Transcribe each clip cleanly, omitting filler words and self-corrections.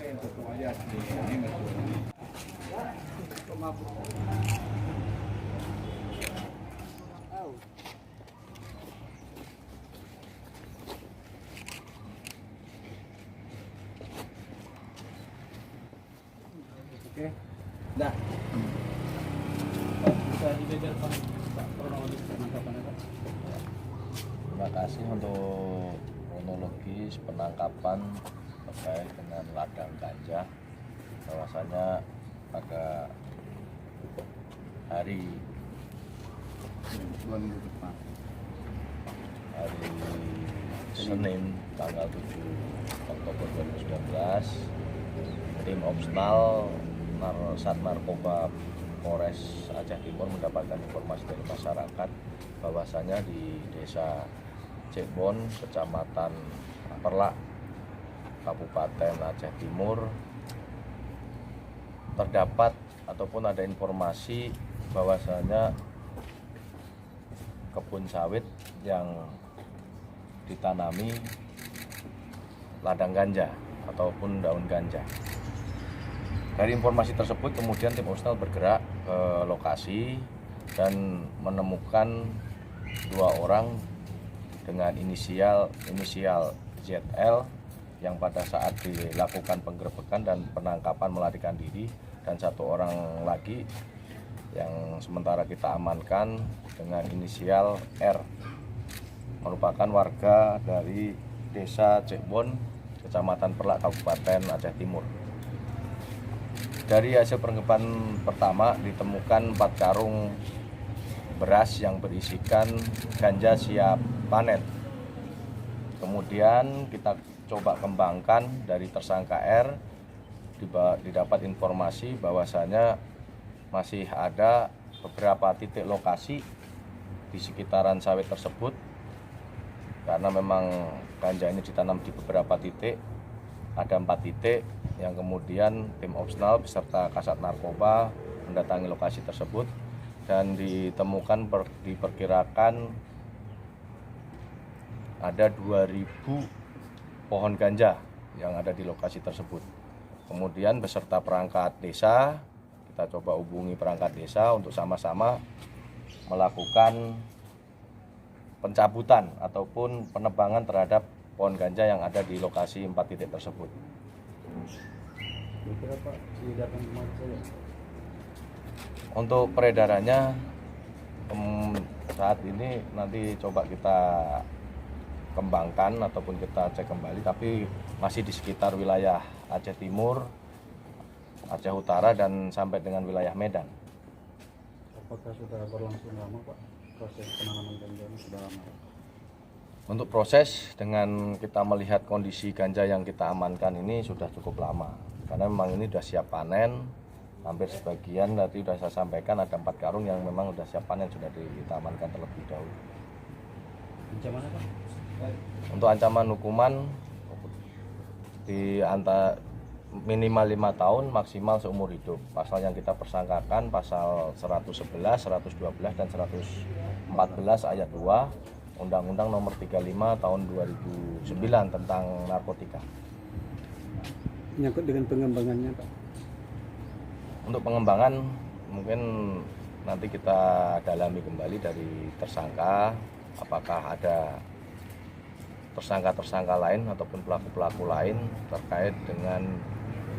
Oke, dah. Bisa dibeberkan Pak kronologis penangkapannya Pak? Terima kasih untuk kronologis penangkapan terkait dengan ladang ganja. Bahwasanya pada hari Senin tanggal 7 Oktober 2019, tim Opsnal Sat Narkoba Polres Aceh Timur mendapatkan informasi dari masyarakat bahwasanya di Desa Cekbon, Kecamatan Perlak, Kabupaten Aceh Timur terdapat ataupun ada informasi bahwasanya kebun sawit yang ditanami ladang ganja ataupun daun ganja. Dari informasi tersebut kemudian tim Opsnal bergerak ke lokasi dan menemukan 2 orang dengan inisial ZL yang pada saat dilakukan penggerebekan dan penangkapan melarikan diri, dan 1 orang lagi yang sementara kita amankan dengan inisial R, merupakan warga dari Desa Cekbon, Kecamatan Perlak, Kabupaten Aceh Timur. Dari hasil penangkapan pertama ditemukan 4 karung beras yang berisikan ganja siap panen. Kemudian kita coba kembangkan dari tersangka R, didapat informasi bahwasanya masih ada beberapa titik lokasi di sekitaran sawit tersebut, karena memang ganja ini ditanam di beberapa titik. Ada 4 titik yang kemudian tim Opsnal beserta Kasat Narkoba mendatangi lokasi tersebut dan ditemukan diperkirakan ada 2.000 pohon ganja yang ada di lokasi tersebut. Kemudian beserta perangkat desa, kita coba hubungi perangkat desa untuk sama-sama melakukan pencabutan ataupun penebangan terhadap pohon ganja yang ada di lokasi 4 titik tersebut. Untuk peredarannya saat ini nanti coba kita kembangkan ataupun kita cek kembali, tapi masih di sekitar wilayah Aceh Timur, Aceh Utara, dan sampai dengan wilayah Medan. Apakah sudah berlangsung lama Pak proses penanaman ganja ini? Sudah lama? Untuk proses, dengan kita melihat kondisi ganja yang kita amankan ini sudah cukup lama, karena memang ini sudah siap panen. Hampir sebagian tadi sudah saya sampaikan, ada 4 karung yang memang sudah siap panen, sudah kita amankan terlebih dahulu. Ancaman apa? Untuk ancaman hukuman di antara minimal 5 tahun, maksimal seumur hidup. Pasal yang kita persangkakan pasal 111, 112, dan 114 ayat 2 Undang-Undang Nomor 35 Tahun 2009 tentang narkotika. Menyangkut dengan pengembangannya Pak? Untuk pengembangan mungkin nanti kita dalami kembali dari tersangka, apakah ada tersangka-tersangka lain ataupun pelaku-pelaku lain terkait dengan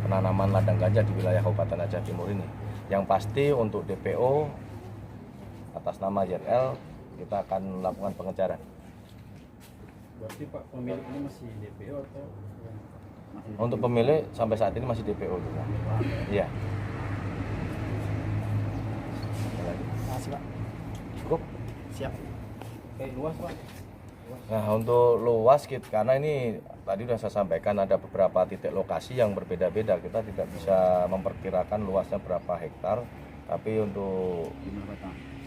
penanaman ladang ganja di wilayah Kabupaten Aceh Timur ini. Yang pasti untuk DPO atas nama ZL kita akan melakukan pengejaran. Berarti Pak pemilik ini masih DPO atau? Untuk pemilik sampai saat ini masih DPO juga. Iya. Masih Pak. Cukup? Siap. Oke, luas Pak. Nah, untuk luas karena ini tadi sudah saya sampaikan ada beberapa titik lokasi yang berbeda-beda. Kita tidak bisa memperkirakan luasnya berapa hektar, tapi untuk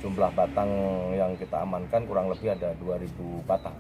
jumlah batang yang kita amankan kurang lebih ada 2.000 batang.